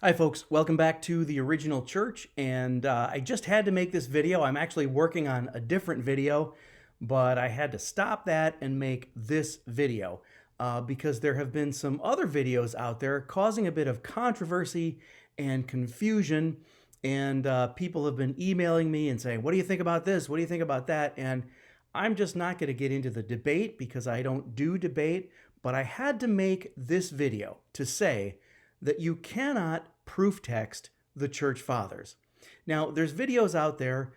Hi folks, welcome back to the original church, and I just had to make this video. I'm actually working on a different video, but I had to stop that and make this video because there have been some other videos out there causing a bit of controversy and confusion, and people have been emailing me and saying, what do you think about this? What do you think about that? And I'm just not going to get into the debate because I don't do debate, but I had to make this video to say that you cannot proof text the church fathers. Now, there's videos out there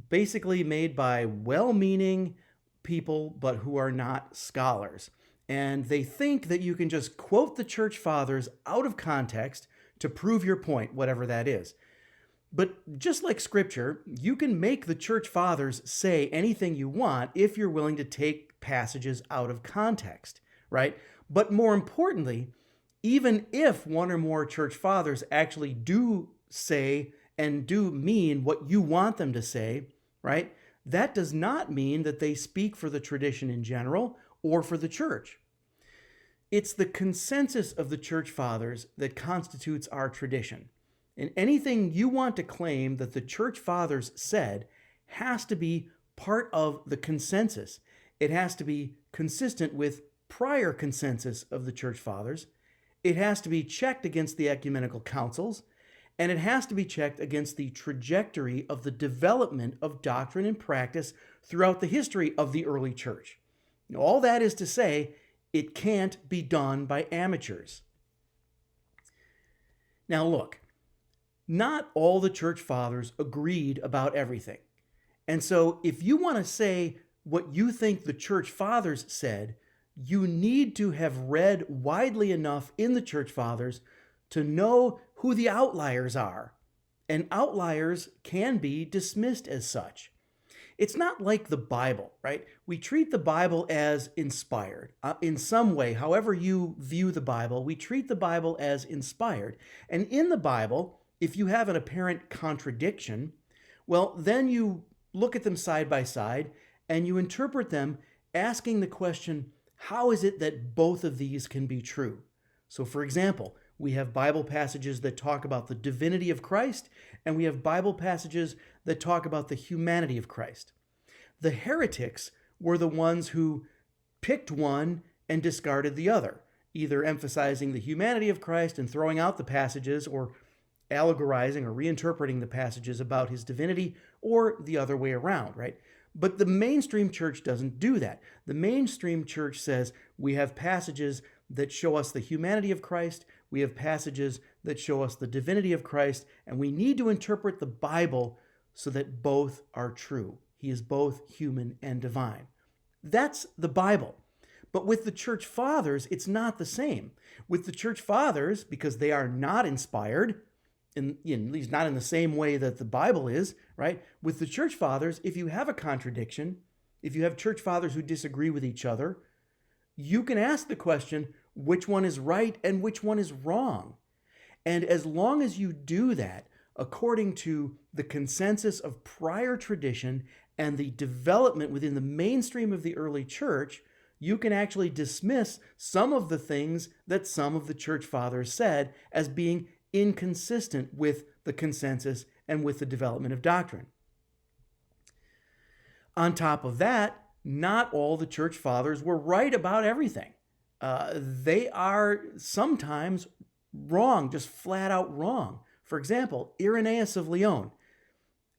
basically made by well-meaning people, but who are not scholars. And they think that you can just quote the church fathers out of context to prove your point, whatever that is. But just like scripture, you can make the church fathers say anything you want if you're willing to take passages out of context, right? But more importantly, even if one or more church fathers actually do say and do mean what you want them to say, right? That does not mean that they speak for the tradition in general or for the church. It's the consensus of the church fathers that constitutes our tradition. And anything you want to claim that the church fathers said has to be part of the consensus. It has to be consistent with prior consensus of the church fathers. It has to be checked against the ecumenical councils, and it has to be checked against the trajectory of the development of doctrine and practice throughout the history of the early church. All that is to say, it can't be done by amateurs. Now look, not all the church fathers agreed about everything. And so if you want to say what you think the church fathers said, you need to have read widely enough in the church fathers to know who the outliers are. And outliers can be dismissed as such. It's not like the Bible, right? We treat the Bible as inspired. In some way, however you view the Bible, we treat the Bible as inspired. And in the Bible, if you have an apparent contradiction, well, then you look at them side by side and you interpret them asking the question, how is it that both of these can be true? So for example, we have Bible passages that talk about the divinity of Christ, and we have Bible passages that talk about the humanity of Christ. The heretics were the ones who picked one and discarded the other, either emphasizing the humanity of Christ and throwing out the passages, or allegorizing or reinterpreting the passages about his divinity, or the other way around, right? But the mainstream church doesn't do that. The mainstream church says we have passages that show us the humanity of Christ, we have passages that show us the divinity of Christ, and we need to interpret the Bible so that both are true. He is both human and divine. That's the Bible. But with the church fathers, it's not the same. With the church fathers, because they are not inspired, at least not in the same way that the Bible is, right? With the church fathers, if you have a contradiction, if you have church fathers who disagree with each other, you can ask the question, which one is right and which one is wrong? And as long as you do that, according to the consensus of prior tradition and the development within the mainstream of the early church, you can actually dismiss some of the things that some of the church fathers said as being inconsistent with the consensus and with the development of doctrine. On top of that, not all the church fathers were right about everything. They are sometimes wrong, just flat out wrong. For example, Irenaeus of Lyon,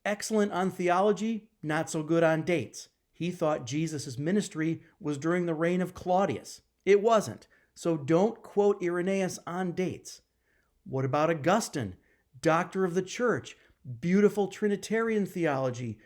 excellent on theology, not so good on dates. He thought Jesus' ministry was during the reign of Claudius. It wasn't. So don't quote Irenaeus on dates. What about Augustine, doctor of the church, beautiful Trinitarian theology,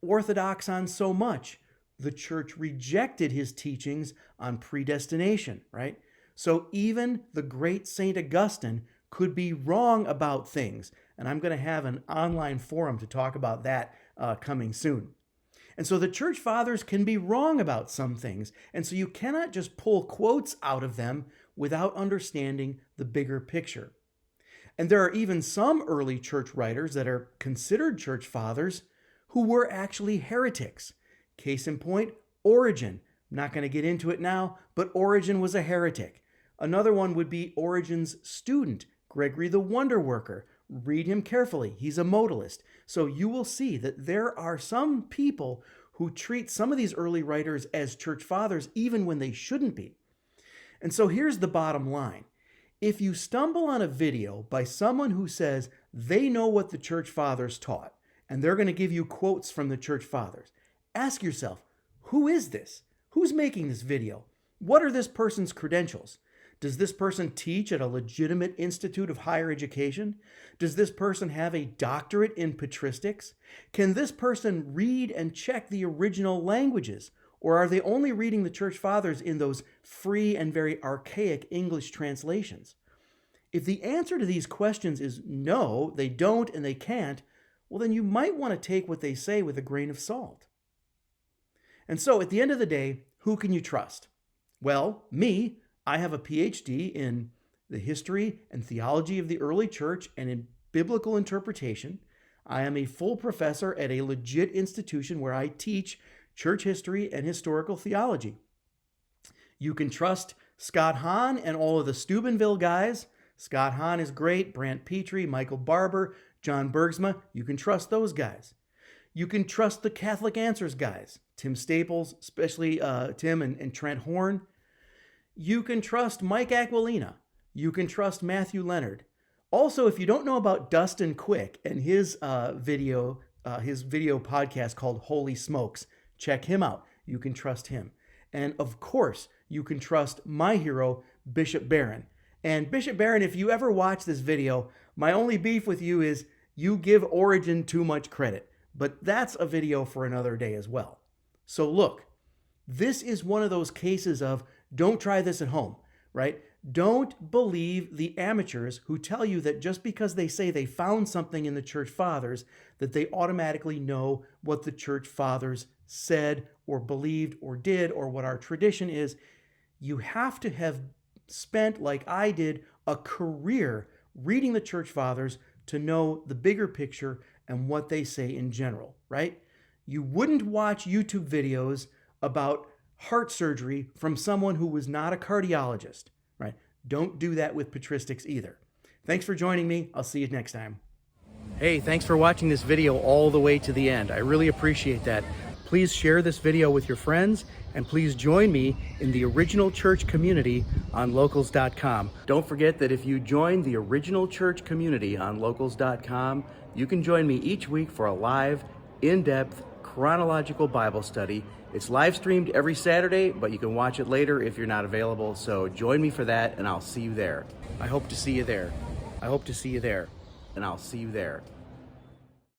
orthodox on so much? The church rejected his teachings on predestination, right? So even the great Saint Augustine could be wrong about things. And I'm going to have an online forum to talk about that coming soon. And so the church fathers can be wrong about some things. And so you cannot just pull quotes out of them without understanding the bigger picture. And there are even some early church writers that are considered church fathers who were actually heretics. Case in point, Origen. I'm not going to get into it now, but Origen was a heretic. Another one would be Origen's student, Gregory the Wonder Worker, read him carefully. He's a modalist. So you will see that there are some people who treat some of these early writers as church fathers even when they shouldn't be. And so here's the bottom line. If you stumble on a video by someone who says they know what the church fathers taught, and they're going to give you quotes from the church fathers, ask yourself, who is this? Who's making this video? What are this person's credentials? Does this person teach at a legitimate institute of higher education? Does this person have a doctorate in patristics? Can this person read and check the original languages? Or are they only reading the church fathers in those free and very archaic English translations? If the answer to these questions is no, they don't and they can't, well, then you might want to take what they say with a grain of salt. And so at the end of the day, who can you trust? Well, me. I have a PhD in the history and theology of the early church and in biblical interpretation. I am a full professor at a legit institution where I teach church history and historical theology. You can trust Scott Hahn and all of the Steubenville guys. Scott Hahn is great. Brant Petrie, Michael Barber, John Bergsma. You can trust those guys. You can trust the Catholic Answers guys. Tim Staples, especially Tim and Trent Horn. You can trust Mike Aquilina. You can trust Matthew Leonard. Also, if you don't know about Dustin Quick and his video podcast called Holy Smokes, check him out. You can trust him. And of course, you can trust my hero, Bishop Barron. And Bishop Barron, if you ever watch this video, my only beef with you is you give Origen too much credit. But that's a video for another day as well. So look, this is one of those cases of don't try this at home, right? Don't believe the amateurs who tell you that just because they say they found something in the church fathers, that they automatically know what the church fathers said or believed or did or what our tradition is. You have to have spent, like I did, a career reading the church fathers to know the bigger picture and what they say in general, right? You wouldn't watch YouTube videos about heart surgery from someone who was not a cardiologist, right? Don't do that with patristics either. Thanks for joining me. I'll see you next time. Hey, thanks for watching this video all the way to the end. I really appreciate that. Please share this video with your friends and please join me in the Original Church community on locals.com. Don't forget that if you join the Original Church community on locals.com, you can join me each week for a live, in-depth, chronological Bible study. It's live streamed every Saturday, but you can watch it later if you're not available. So join me for that and I'll see you there. I hope to see you there. I hope to see you there and I'll see you there.